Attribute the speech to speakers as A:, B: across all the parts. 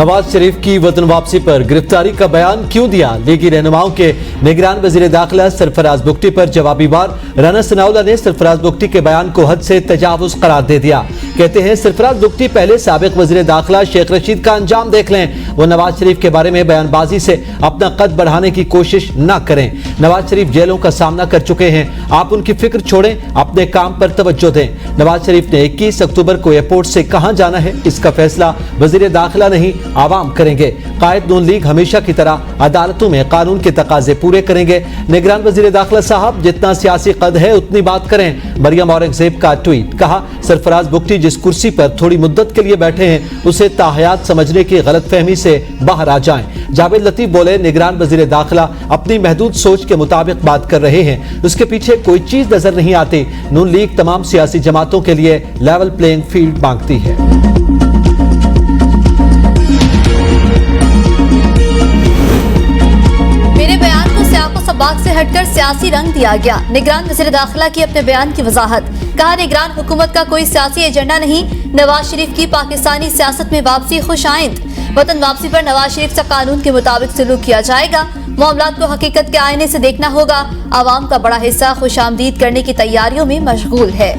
A: नवाज शरीफ की वतन वापसी पर गिरफ्तारी का बयान क्यों दिया? लीगी रहनुमाओं के निगरान वजीर दाखिला सरफराज बुगटी पर जवाबी वार। राना सनाउल्लाह ने सरफराज बुगटी के बयान को हद से तजावुज करार दे दिया। कहते हैं सरफराज बुगटी पहले साबिक वजीर दाखिला शेख रशीद का अंजाम देख लें, वो नवाज शरीफ के बारे में बयानबाजी से अपना कद बढ़ाने की कोशिश न करें। नवाज शरीफ जेलों का सामना कर चुके हैं, आप उनकी फिक्र छोड़ें, अपने काम पर तवज्जो दें। नवाज शरीफ ने 21 अक्टूबर को एयरपोर्ट से कहां जाना है इसका फैसला वजीर दाखिला नहीं आवाम करेंगे। कायद नून लीग हमेशा की तरह अदालतों में कानून के तकाजे पूरे करेंगे। निगरान वजीर दाखिला साहब जितना सियासी कद है उतनी बात करें। मरियम औरंगजेब का ट्वीट। कहा सरफराज बुगटी जिस कुर्सी पर थोड़ी मुद्दत के लिए बैठे हैं उसे ताहयात समझने की गलतफहमी से बाहर आ जाएं। जावेद लतीफ बोले निगरान वजीर दाखिला अपनी महदूद सोच के मुताबिक बात कर रहे हैं, उसके पीछे कोई चीज नजर नहीं आती। नून लीग तमाम सियासी जमातों के लिए लेवल प्लेइंग फील्ड मांगती है।
B: बात से हटकर सियासी रंग दिया गया। निगरान वज़ीर दाखिला की अपने बयान की वजाहत। कहा निगरान हुकूमत का कोई सियासी एजेंडा नहीं। नवाज शरीफ की पाकिस्तानी सियासत में वापसी खुश आइंद। वतन वापसी पर नवाज शरीफ से कानून के मुताबिक सलूक किया जाएगा। मामलात को हकीकत के आईने से देखना होगा। आवाम का बड़ा हिस्सा खुशामदीद करने की तैयारियों में मशगूल है।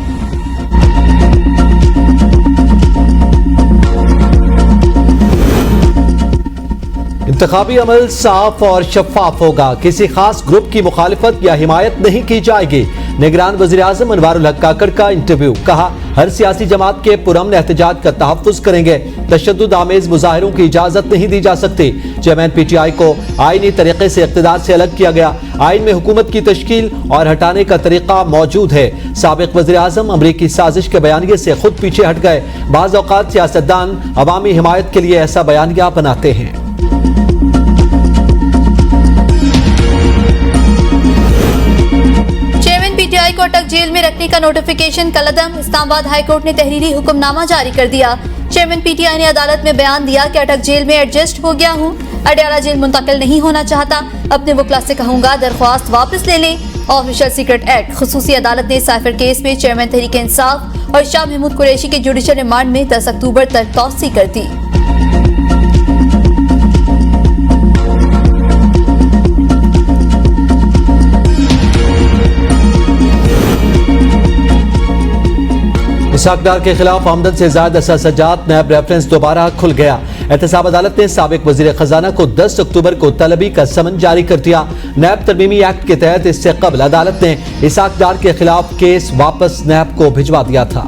A: इंतखाबी अमल साफ और शफाफ होगा, किसी खास ग्रुप की मुखालिफत या हिमायत नहीं की जाएगी। निगरान वज़ीर आज़म अनवारुल हक काकड़ का इंटरव्यू। कहा हर सियासी जमात के पुरअमन एहतजाज का तहफ़्फ़ुज़ करेंगे, तशद्दुद आमेज मुजाहिरों की इजाजत नहीं दी जा सकती। चेयरमैन PTI को आईनी तरीके से इक़्तिदार से अलग किया गया। आइन में हुकूमत की तश्कील और हटाने का तरीका मौजूद है। साबिक वज़ीर आज़म अमरीकी साजिश के बयानिए से खुद पीछे हट गए। बाज़ औक़ात सियासतदान अवामी हिमायत के लिए ऐसा बयानिया बनाते हैं।
B: PTI को अटक जेल में रखने का नोटिफिकेशन कलअदम। इस्लामाबाद हाई कोर्ट ने तहरीरी हुक्मनामा जारी कर दिया। चेयरमैन PTI ने अदालत में बयान दिया कि अटक जेल में एडजस्ट हो गया हूँ, अडयाला जेल मुंतकिल नहीं होना चाहता। अपने वकला से कहूंगा दरख्वास्त वापस ले लें। Official secret act. खुसूसी अदालत ने साइफर केस में चेयरमैन तहरीक इंसाफ और शाह महमूद कुरैशी के जुडिशल रिमांड में 10 अक्टूबर तक तौसी कर दी।
A: इसहाक डार के खिलाफ आमदन से ज्यादा सजात नैब रेफरेंस दोबारा खुल गया। एहतसाब अदालत ने साबिक वजीर खजाना को 10 अक्टूबर को तलबी का समन जारी कर दिया। नैब तरमीमी एक्ट के तहत इससे कबल अदालत ने इसहाक डार के खिलाफ केस वापस नैब को भिजवा दिया था।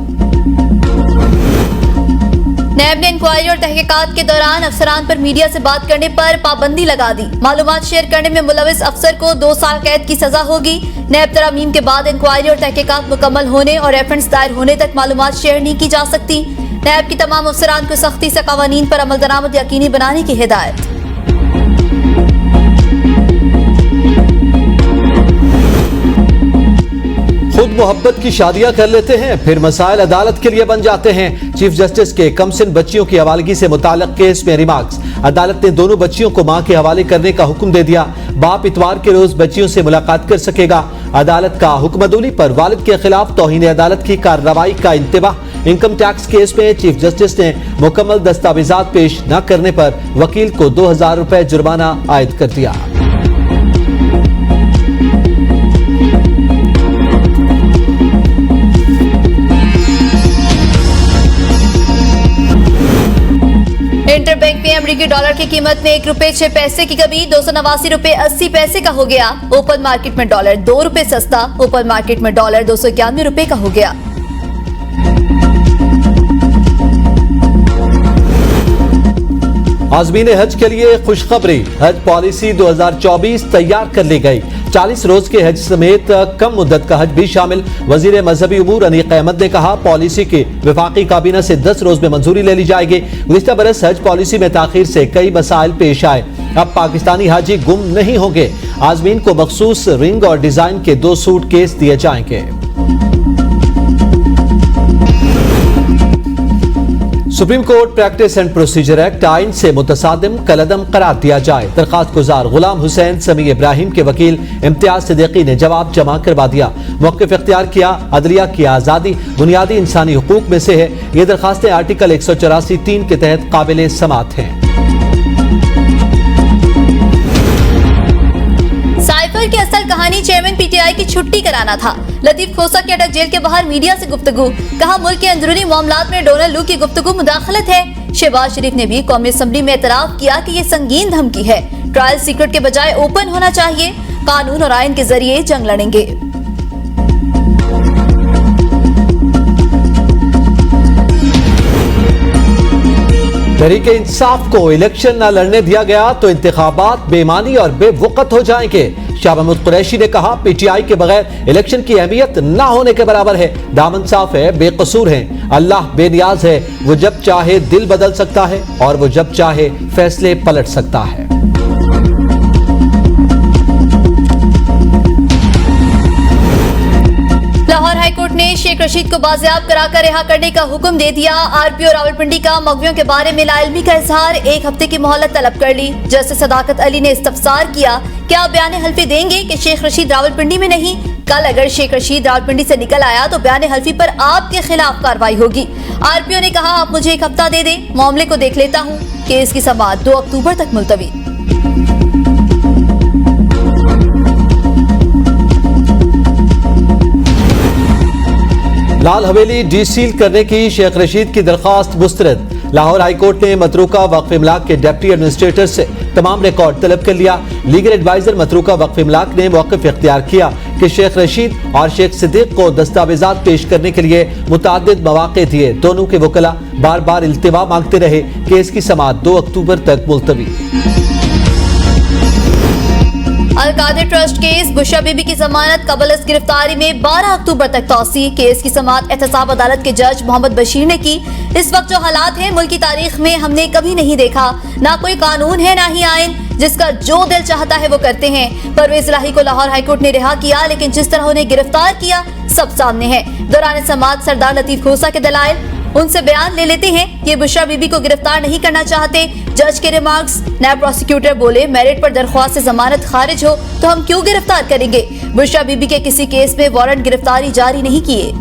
B: नैब ने इंक्वायरी और तहकीकात के दौरान अफसरान पर मीडिया से बात करने पर पाबंदी लगा दी। मालूमात शेयर करने में मुलविस अफसर को 2 साल कैद की सजा होगी। नैब तरामीम के बाद इंक्वायरी और तहकीकात मुकम्मल होने और रेफरेंस दायर होने तक मालूमात शेयर नहीं की जा सकती। नैब की तमाम अफसरान को सख्ती से कवानीन पर अमल दरामद यकीनी बनाने की हिदायत।
A: खुद मोहब्बत की शादियां कर लेते हैं, फिर मसाइल अदालत के लिए बन जाते हैं। चीफ जस्टिस के कमसिन बच्चियों की हवालगी से मुताल्लिक केस में रिमार्क्स। अदालत ने दोनों बच्चियों को मां के हवाले करने का हुक्म दे दिया। बाप इतवार के रोज बच्चियों से मुलाकात कर सकेगा। अदालत का हुक्मदुली पर वालिद के खिलाफ तौहीन अदालत की कार्रवाई का इंतबाह। इनकम टैक्स केस में चीफ जस्टिस ने मुकम्मल दस्तावेजात पेश न करने पर वकील को 2000 रुपए जुर्माना आयद कर दिया।
B: इंटरबैंक में अमेरिकी डॉलर की कीमत में 1 रुपए 6 पैसे की कमी। 289 रुपए 80 पैसे का हो गया। ओपन मार्केट में डॉलर 2 रुपए सस्ता। ओपन मार्केट में डॉलर 291 रुपए का हो गया।
A: आज़मीन हज के लिए खुशखबरी। हज पॉलिसी 2024 तैयार कर ली गई। 40 रोज के हज समेत कम मुद्दत का हज भी शामिल। वजीर मजहबी उमूर अनीक अहमद ने कहा पॉलिसी की वफाकी काबीना से 10 रोज में मंजूरी ले ली जाएगी। गुज़िश्ता बरस हज पॉलिसी में ताखीर से कई मसाइल पेश आए। अब पाकिस्तानी हाजी गुम नहीं होंगे। आज़मीन को मखसूस रिंग और डिजाइन के 2 सूटकेस दिए जाएंगे। Supreme court practice and procedure act आइन से मुतसादिम कलदम करार दिया जाए। दरखास्त गुजार गुलाम हुसैन समी इब्राहिम के वकील इम्तियाज सिद्दीकी ने जवाब जमा करवा दिया। मौक़िफ़ इख्तियार किया, अदलिया की आज़ादी बुनियादी इंसानी हुकूक में से है। ये दरखास्तें आर्टिकल 184(3) के तहत काबिल समाअत हैं।
B: साइफर की असल कहानी चेयरमैन पीटीआई की छुट्टी कराना था। लतीफ खोसा की अटक जेल के बाहर मीडिया से गुफ्तगू, कहा मुल्क के अंदरूनी मामलात में डोनाल्ड लू की गुफ्तगू मुदाखलत है। शहबाज शरीफ ने भी कौमी असम्बली में एतराफ किया कि ये संगीन धमकी है। ट्रायल सीक्रेट के बजाय ओपन होना चाहिए। कानून और आइन के जरिए जंग लड़ेंगे।
A: तहरीके इंसाफ को इलेक्शन न लड़ने दिया गया तो इंतखाबात बेमानी और बेवकत हो जाएंगे। शाह महमूद कुरैशी ने कहा, पीटीआई के बगैर इलेक्शन की अहमियत ना होने के बराबर है। दामन साफ है, बेकसूर है, अल्लाह बेनियाज है। वो जब चाहे दिल बदल सकता है और वो जब चाहे फैसले पलट सकता है।
B: लाहौर हाईकोर्ट ने शेख रशीद को बाजियाब कराकर रिहा करने का हुक्म दे दिया। आरपीओ रावलपिंडी का मगवियों के बारे में लाइल्मी का इजहार, 1 हफ्ते की मोहलत तलब कर ली। जस्टिस सदाकत अली ने इस्तफसार किया, क्या बयान हल्फी देंगे कि शेख रशीद रावलपिंडी में नहीं? कल अगर शेख रशीद रावलपिंडी से निकल आया तो बयान हल्फी पर आपके खिलाफ कार्रवाई होगी। आरपीओ ने कहा, आप मुझे 1 हफ्ता दे दें, मामले को देख लेता हूँ। केस की समाअत 2 अक्टूबर तक मुलतवी।
A: लाल हवेली डीसील करने की शेख रशीद की दरखास्त मुस्तरद। लाहौर हाईकोर्ट ने मतरूका वक्फ इमलाक के डिप्टी एडमिनिस्ट्रेटर से तमाम रिकॉर्ड तलब कर लिया। लीगल एडवाइजर मतरूका वक्फ इमलाक ने मौक़िफ़ इख्तियार किया कि शेख रशीद और शेख सिद्दीक को दस्तावेजात पेश करने के लिए मुताद्दिद मौक़े दिए। दोनों के वकला बार बार इल्तिवा मांगते रहे। केस की समाअत 2 अक्टूबर तक मुलतवी।
B: अलकादिर ट्रस्ट केस, बुशरा बीबी की जमानत कबल इस गिरफ्तारी में 12 अक्टूबर तक तौसी। केस की समाअत एहतसाब अदालत के जज मोहम्मद बशीर ने की। इस वक्त जो हालात हैं मुल्क की तारीख में हमने कभी नहीं देखा। ना कोई कानून है ना ही आइन, जिसका जो दिल चाहता है वो करते हैं। परवेज इलाही को लाहौर हाईकोर्ट ने रिहा किया, लेकिन जिस तरह उन्हें गिरफ्तार किया सब सामने है। दौरान समाअत सरदार लतीफ खोसा के दलाइल, उनसे बयान ले लेते हैं। ये बुशरा बीबी को गिरफ्तार नहीं करना चाहते। जज के रिमार्क्स, नायब प्रोसिक्यूटर बोले, मेरिट पर दरख्वास्त से जमानत खारिज हो तो हम क्यों गिरफ्तार करेंगे? बुशरा बीबी के किसी केस में वारंट गिरफ्तारी जारी नहीं किए।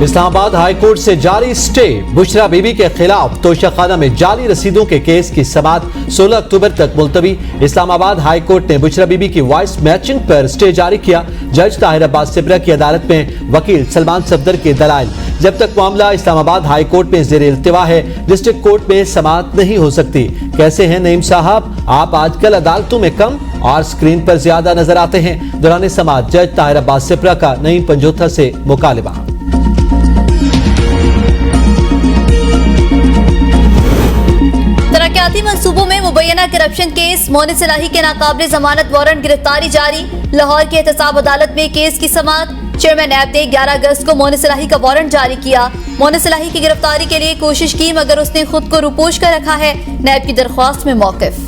A: इस्लामाबाद हाईकोर्ट से जारी स्टे, बुशरा बीबी के खिलाफ तोशाखाना में जाली रसीदों के केस की समाअत 16 अक्टूबर तक मुलतवी। इस्लामाबाद हाईकोर्ट ने बुशरा बीबी की वॉइस मैचिंग पर स्टे जारी किया। जज ताहिर अब्बास सिपरा की अदालत में वकील सलमान सफदर के दलाइल, जब तक मामला इस्लामाबाद हाईकोर्ट में जेर इल्तिवा है डिस्ट्रिक्ट कोर्ट में समाअत नहीं हो सकती। कैसे हैं नईम साहब, आप आजकल अदालतों में कम और स्क्रीन पर ज्यादा नजर आते हैं। दौरान समाअत जज ताहिर अब्बास सिपरा का नईम पंजोथा से मुकालबा।
B: तरक्याती मंसूबों में मुबैना करप्शन केस, मोनिस इलाही के नाकाबिल जमानत वारंट गिरफ्तारी जारी। लाहौर की एहतसाब अदालत में केस की समाअत। चेयरमैन नैब ने 11 अगस्त को मोनिस इलाही का वारंट जारी किया। मोनिस इलाही की गिरफ्तारी के लिए कोशिश की मगर उसने खुद को रुपोश कर रखा है। नैब की दरख्वास्त में मौक़िफ़।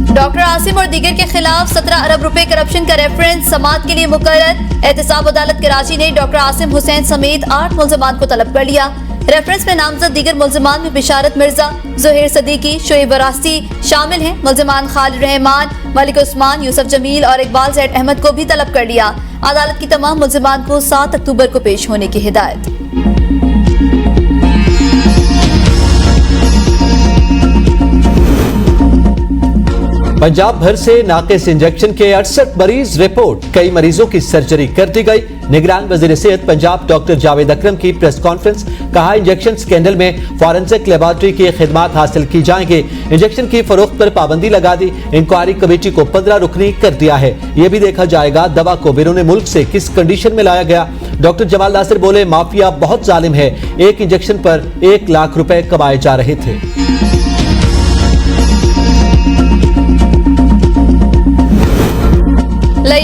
B: डॉक्टर आसिम और दीगर के खिलाफ 17 अरब रुपए करप्शन का रेफरेंस समाअत के लिए मुकर्रर। एहतसाब अदालत कराची ने डॉक्टर आसिम हुसैन समेत 8 मुल्ज़िमान को तलब कर लिया। रेफरेंस में नामजद दीगर मुल्ज़िमान में बिशारत मिर्जा, ज़ुहैर सदीकी, शोएब वरासी शामिल हैं। मुल्ज़िमान खालिद रहमान, मलिक उस्मान, यूसुफ जमील और इकबाल ज़ैद अहमद को भी तलब कर लिया। अदालत की तमाम मुल्ज़िमान को 7 अक्टूबर को पेश होने की हिदायत।
A: पंजाब भर से नाकिस इंजेक्शन के 68 मरीज रिपोर्ट। कई मरीजों की सर्जरी कर दी गई। निगरान वजीर सेहत पंजाब डॉक्टर जावेद अकरम की प्रेस कॉन्फ्रेंस, कहा इंजेक्शन स्कैंडल में फॉरेंसिक लेबोरेटरी की खिदमात हासिल की जाएंगे। इंजेक्शन की फरोख्त पर पाबंदी लगा दी। इंक्वायरी कमेटी को 15 रुकनी कर दिया है। यह भी देखा जाएगा दवा को बैरून मुल्क से किस कंडीशन में लाया गया। डॉक्टर जमाल नासिर बोले, माफिया बहुत जालिम है, एक इंजेक्शन पर 1 लाख रुपए कमाए जा रहे थे।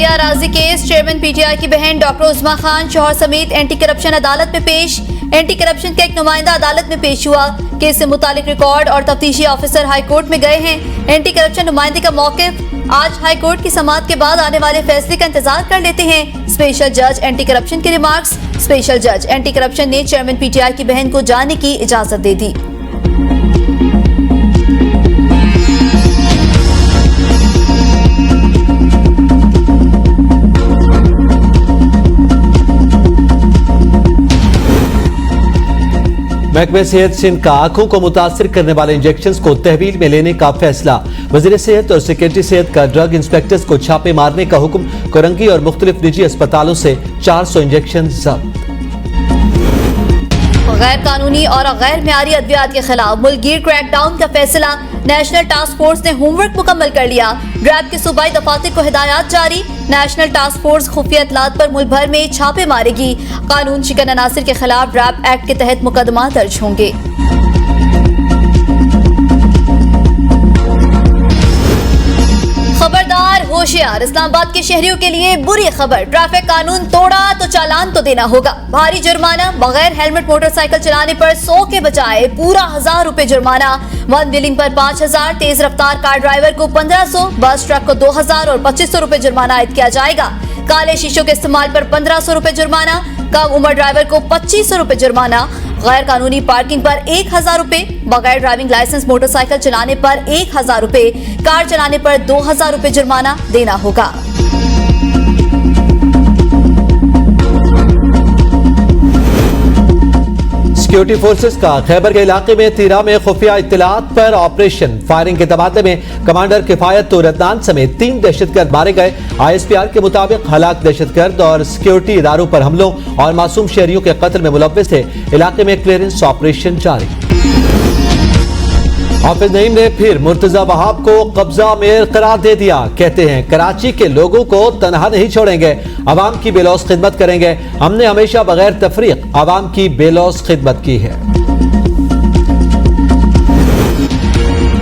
B: आलिया राजी केस, चेयरमैन पीटीआई की बहन डॉक्टर उस्मा खान शौहर समेत एंटी करप्शन अदालत में पेश। एंटी करप्शन का एक नुमाइंदा अदालत में पेश हुआ। केस से मुतालिक रिकॉर्ड और तफ्तीशी ऑफिसर हाई कोर्ट में गए हैं। एंटी करप्शन नुमाइंदे का मौकिफ, आज हाई कोर्ट की समाअत के बाद आने वाले फैसले का इंतजार कर लेते हैं। स्पेशल जज एंटी करप्शन के रिमार्क्स। स्पेशल जज एंटी करप्शन ने चेयरमैन पीटीआई की बहन को जाने की इजाजत दे दी।
A: महकमे सेहत सिंध का आंखों को मुतासिर करने वाले इंजेक्शंस को तहवील में लेने का फैसला। वजीर सेहत और सेक्रेटरी सेहत का ड्रग इंस्पेक्टर्स को छापे मारने का हुक्म। कोरंगी और मुख्तलिफ निजी अस्पतालों से 400 इंजेक्शन जब्त।
B: गैर कानूनी और गैर मियारी अद्वियात के खिलाफ मुल्कगीर क्रैकडाउन का फैसला। नेशनल टास्क फोर्स ने होमवर्क मुकम्मल कर लिया। रैब के सूबाई दफातर को हिदायत जारी। नेशनल टास्क फोर्स खुफिया इत्तलात पर मुल्क भर में छापे मारेगी। कानून शिकन अनासिर के खिलाफ रैब एक्ट के तहत मुकदमा दर्ज होंगे। खबरदार, होशियार, इस्लामाबाद के शहरियों के लिए बुरी खबर। ट्रैफिक कानून तोड़ा तो चालान तो देना होगा। भारी जुर्माना। बगैर हेलमेट मोटरसाइकिल चलाने पर 100 के बजाय पूरा 1000 रुपए जुर्माना। वन व्हीलिंग पर 5000, तेज रफ्तार कार ड्राइवर को 1500, बस ट्रक को 2000 और 2500 रुपए जुर्माना आयद किया जाएगा। काले शीशों के इस्तेमाल पर 1500 रुपए जुर्माना। कम उम्र ड्राइवर को 2500 रुपए जुर्माना। गैर कानूनी पार्किंग पर 1000 रुपए। बगैर ड्राइविंग लाइसेंस मोटरसाइकिल चलाने पर 1000 रुपए। कार चलाने पर 2000 रुपए जुर्माना देना होगा।
A: सिक्योरिटी फोर्सेस का खैबर के इलाके में तीरा में खुफिया इत्तलात पर ऑपरेशन। फायरिंग के तबादले में कमांडर किफायत और अदनान समेत 3 दहशतगर्द मारे गए। ISPR के मुताबिक हलाक दहशतगर्द और सिक्योरिटी इदारों पर हमलों और मासूम शहरियों के कत्ल में मुलव्विस थे। इलाके में क्लियरेंस ऑपरेशन जारी। हाफिज नईम ने फिर मुर्तजा वहाब को कब्जा में करार दे दिया। कहते हैं कराची के लोगों को तनहा नहीं छोड़ेंगे, अवाम की बेलौस खिदमत करेंगे। हमने हमेशा बगैर तफरीक अवाम की बेलौस खिदमत की है।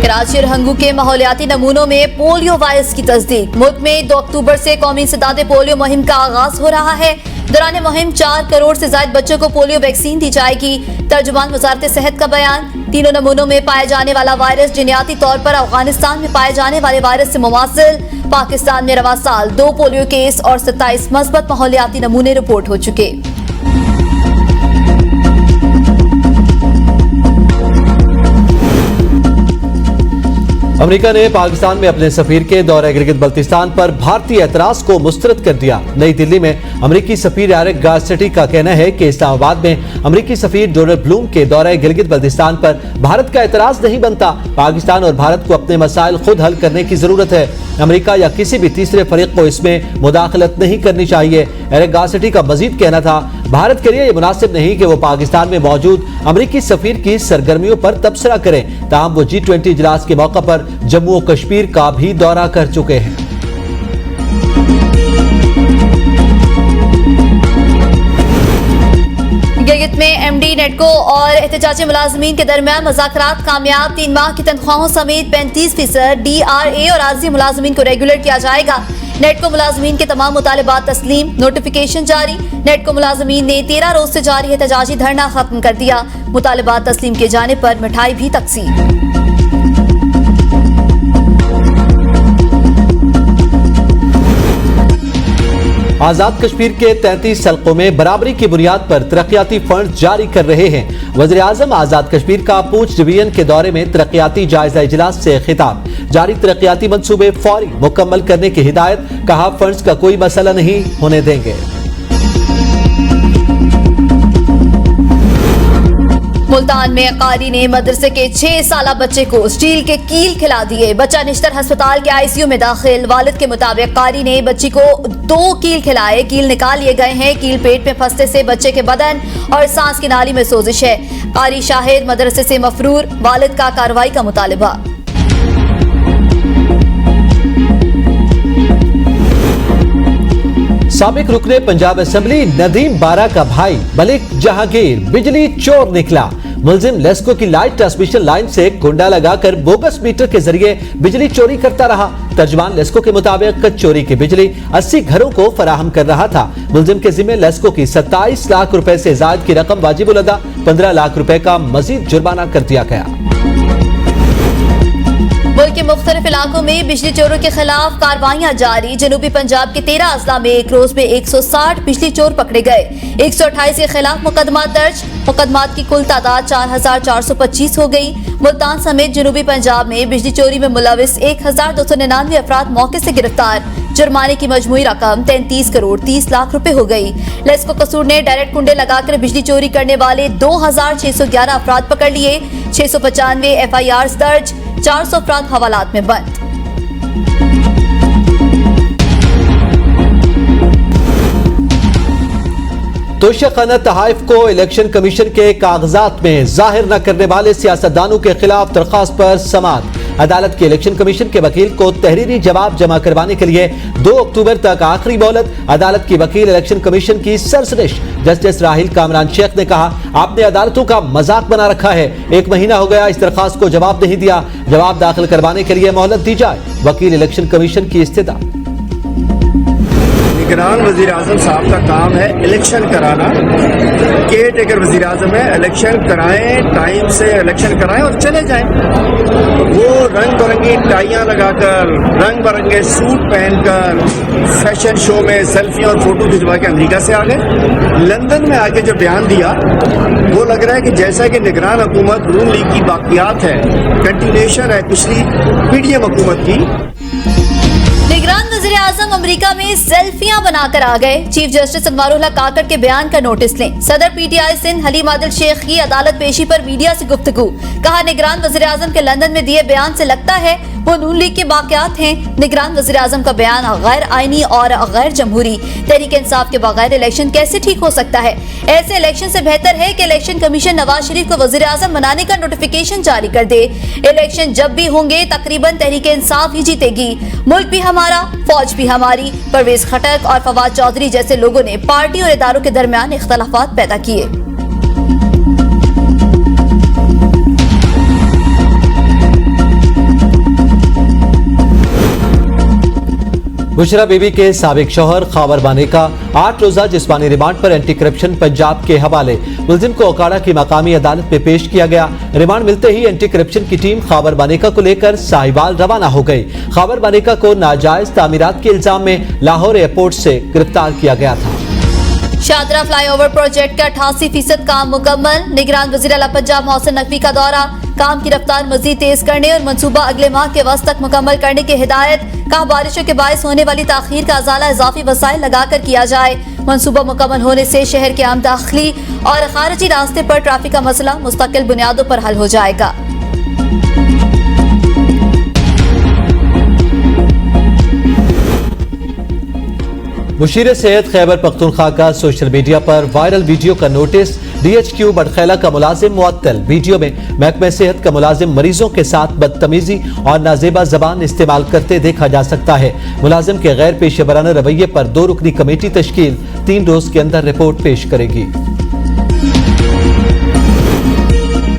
B: कराची और हंगू के माहौलियाती नमूनों में पोलियो वायरस की तस्दीक। मुल्क में 2 अक्टूबर से कौमी इंसदाद पोलियो मुहिम का आगाज हो रहा है। दौरान मुहिम 4 करोड़ से ज्यादा बच्चों को पोलियो वैक्सीन दी जाएगी। तर्जुमान वजारत सेहत का बयान। तीनों नमूनों में पाए जाने वाला वायरस जिन्याती तौर पर अफगानिस्तान में पाए जाने वाले वायरस से मुमासिल। पाकिस्तान में रवा साल 2 पोलियो केस और 27 मस्बत माहौलियाती नमूने रिपोर्ट हो चुके।
A: अमेरिका ने पाकिस्तान में अपने सफीर के दौरे गिलगित बल्तिस्तान पर भारतीय एतराज को मुस्तरद कर दिया। नई दिल्ली में अमेरिकी सफीर एरिक गारसेटी का कहना है कि इस्लामाबाद में अमेरिकी सफीर डोनाल्ड ब्लूम के दौरे गिलगित बल्तिस्तान पर भारत का एतराज नहीं बनता। पाकिस्तान और भारत को अपने मसाइल खुद हल करने की जरूरत है। अमेरिका या किसी भी तीसरे फरीक को इसमें मुदाखलत नहीं करनी चाहिए। एरिक गारसेटी का मजीद कहना था, भारत के लिए यह मुनासिब नहीं कि वो पाकिस्तान में मौजूद अमेरिकी सफीर की सरगर्मियों पर तबसरा करें। ताहम वो G20 इजलास के मौका पर जम्मू और कश्मीर का भी दौरा कर चुके हैं।
B: गिलगित में MD नेटको और एहतजाजी मुलाजमीन के दरमियान मुज़ाकरात कामयाब। 3 माह की तनख्वाहों समेत 35% DRA और आर्जी मुलाजमीन को रेगुलर किया जाएगा। नेटको मुलाजमीन के तमाम मुतालिबात तस्लीम। नोटिफिकेशन जारी। नेटको मुलाजमीन ने 13 रोज से जारी एहतजाजी धरना खत्म कर दिया। मुतालिबात तस्लीम किए जाने पर मिठाई भी तकसीम।
A: आजाद कश्मीर के 33 हल्कों में बराबरी की बुनियाद पर तरक्याती फंड जारी कर रहे हैं। वज़ीर आज़म आजाद कश्मीर का पूंछ डिवीजन के दौरे में तरक्याती जायजा इजलास से खिताब। जारी तरक्याती मंसूबे फौरी मुकम्मल करने की हिदायत। कहा फंड्स का कोई मसला नहीं होने देंगे।
B: मुल्तान में कारी ने मदरसे के 6 साला बच्चे को स्टील के कील खिला दिए। बच्चा निश्तर अस्पताल के ICU में दाखिल। वालिद के मुताबिक कारी ने बच्ची को 2 कील खिलाए। कील निकाल लिए गए हैं। कील पेट में फंसने से बच्चे के बदन और सांस की नाली में सोजिश है। कारी शाहिद मदरसे से मफरूर। वालिद का कार्रवाई का मुतालबा।
A: साबिक रुकने पंजाब असेंबली नदीम बारा का भाई मलिक जहांगीर बिजली चोर निकला। मुलजिम लेस्को की लाइट ट्रांसमिशन लाइन से कुंडा लगाकर बोगस मीटर के जरिए बिजली चोरी करता रहा। तर्जमान लेस्को के मुताबिक चोरी की बिजली 80 घरों को फराहम कर रहा था। मुलजिम के जिम्मे लेस्को की 27 लाख रुपए से ज्यादा की रकम वाजिबुल अदा 15 लाख रुपए का मजीद जुर्माना कर दिया गया।
B: मुल्क के मुख्तलिफ इलाकों में बिजली चोरों के खिलाफ कार्रवाइयां जारी। जनूबी पंजाब के 13 अजला में एक रोज में 160 बिजली चोर पकड़े गए। 128 के खिलाफ मुकदमा दर्ज। मुकदमात की कुल तादाद 4425 हो गई। मुल्तान समेत जनूबी पंजाब में बिजली चोरी में मुलविस 1299 अफराद मौके से गिरफ्तार। जुर्माने की मजमूई रकम 33 करोड़ 30 लाख रुपए हो गई। लेस्को कसूर ने डायरेक्ट कुंडे लगाकर बिजली चोरी करने वाले 2611 अफराद पकड़ लिए। 695 FIR दर्ज। 400 अफराद हवालात में बंद।
A: तोशाखाना तहाइफ को इलेक्शन कमीशन के कागजात में जाहिर न करने वाले सियासतदानों के खिलाफ दरखास्त पर समाअत। अदालत के इलेक्शन कमीशन के वकील को तहरीरी जवाब जमा करवाने के लिए 2 अक्टूबर तक आखिरी मोहलत। अदालत की वकील इलेक्शन कमीशन की सरसरिश जस्टिस राहिल कामरान शेख ने कहा, आपने अदालतों का मजाक बना रखा है। 1 महीना हो गया इस दरखास्त को जवाब नहीं दिया। जवाब दाखिल करवाने के लिए मोहलत दी जाए। वकील इलेक्शन कमीशन की इस्तिदा।
C: निगरान वज़ीर आज़म साहब का काम है इलेक्शन कराना। केयर टेकर वज़ीर आज़म है, इलेक्शन कराएं, टाइम से इलेक्शन कराएं और चले जाएं। वो रंग बिरंगी टाइयां लगाकर, रंग बिरंगे सूट पहनकर फैशन शो में सेल्फी और फोटो खिंचवा के अमेरिका से आ गए। लंदन में आके जो बयान दिया वो लग रहा है कि जैसा कि निगरान हुकूमत नून लीग की बाकियात है, कंटिन्यूएशन है पिछली PDM हुकूमत की।
B: निगरान वज़ीर आज़म अमेरिका में सेल्फियां बनाकर आ गए। चीफ जस्टिस अनवारुल्लाह काकड़ के बयान का नोटिस लें। सदर PTI सिंध हलीम आदिल शेख की अदालत पेशी पर मीडिया से गुफ्तगू। कहा, निगरान वज़ीर आज़म के लंदन में दिए बयान से लगता है वो नून लीग के बाकियात हैं। निगरान वज़ीर आज़म का बयान गैर आईनी और गैर जमहूरी। तहरीक इंसाफ के बगैर इलेक्शन कैसे ठीक हो सकता है? ऐसे इलेक्शन से बेहतर है कि इलेक्शन कमीशन नवाज शरीफ को वज़ीर आज़म बनाने का नोटिफिकेशन जारी कर दे। इलेक्शन जब भी होंगे तकरीबन तहरीक इंसाफ ही जीतेगी। मुल्क भी हमारा, फौज भी हमारी। परवेज खटक और फवाद चौधरी जैसे लोगों ने पार्टी और इदारों के दरमियान इख्तलाफात पैदा किए।
A: बुशरा बीबी के साबिक शौहर खावर बाने का 8 रोजा जिस्मानी रिमांड पर एंटी करप्शन पंजाब के हवाले। मुलजिम को अखाड़ा की मकामी अदालत में पेश किया गया। रिमांड मिलते ही एंटी करप्शन की टीम खावर बानेका को लेकर साहिवाल रवाना हो गई। खावर बानेका को नाजायज तामीरात के इल्जाम में लाहौर एयरपोर्ट से गिरफ्तार किया गया था।
B: शादरा फ्लाईओवर प्रोजेक्ट का 88% काम मुकम्मल। निगरान वज़ीर आला पंजाब मोहसिन नकवी का दौरा। काम की रफ्तार मजीद तेज करने और मंसूबा अगले माह के वस्त तक मुकम्मल करने की हिदायत। कहा, बारिशों के बायस होने वाली ताखीर का अजाला इजाफी वसाइल लगाकर किया जाए। मंसूबा मुकम्मल होने से शहर के आम दाखिली और खारिजी रास्ते पर ट्रैफिक का मसला मुस्तकिल बुनियादों पर हल हो जाएगा।
A: मुशीर सेहत खैबर पख्तूनख्वा का सोशल मीडिया पर वायरल वीडियो का नोटिस। DHQ बड़खैला का मुलाजिम मुअत्तल। वीडियो में महकमा सेहत का मुलाजिम मरीजों के साथ बदतमीजी और नाजेबा जबान इस्तेमाल करते देखा जा सकता है। मुलाजिम के गैर पेशेवराना रवैये पर 2 रुकनी कमेटी तश्कील 3 रोज के अंदर रिपोर्ट पेश करेगी।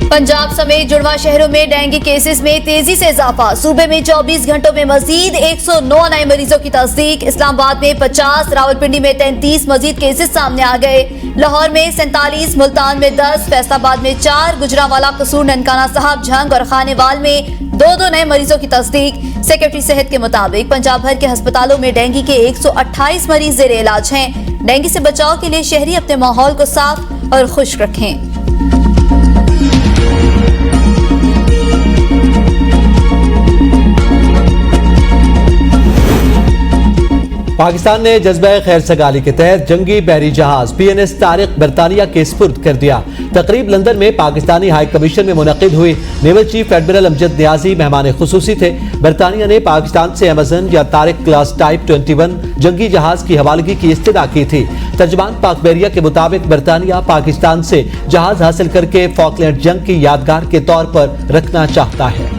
B: पंजाब समेत जुड़वा शहरों में डेंगू केसेस में तेजी से इजाफा। सूबे में 24 घंटों में मजीद 109 नए मरीजों की तस्दीक। इस्लामाबाद में 50, रावलपिंडी में 33 मजीद केसेस सामने आ गए। लाहौर में 47, मुल्तान में 10, फैसलाबाद में 4, गुजरांवाला, कसूर, ननकाना साहब, झंग और खानेवाल में 2-2 नए मरीजों की तस्दीक। सेक्रेटरी सेहत के मुताबिक पंजाब भर के अस्पतालों में डेंगू के 128 मरीज जेर इलाज हैं। डेंगू से बचाव के लिए शहरी अपने माहौल को साफ और खुश्क रखें।
A: पाकिस्तान ने जज्बा खैर सगाली के तहत जंगी बहरी जहाज PNS तारिक बरतानिया के सुपुर्द कर दिया। तकरीब लंदन में पाकिस्तानी हाई कमीशन में मुनक़िद हुई। Naval chief admiral Amjad Niazi मेहमान खुसूसी थे। बरतानिया ने पाकिस्तान से अमेजन या तारिक क्लास टाइप 21 जंगी जहाज की हवालगी की इस्तदा की थी। तर्जमान पाकबेरिया के मुताबिक बरतानिया पाकिस्तान से जहाज हासिल करके फॉकलैंड जंग की यादगार के तौर पर रखना चाहता है।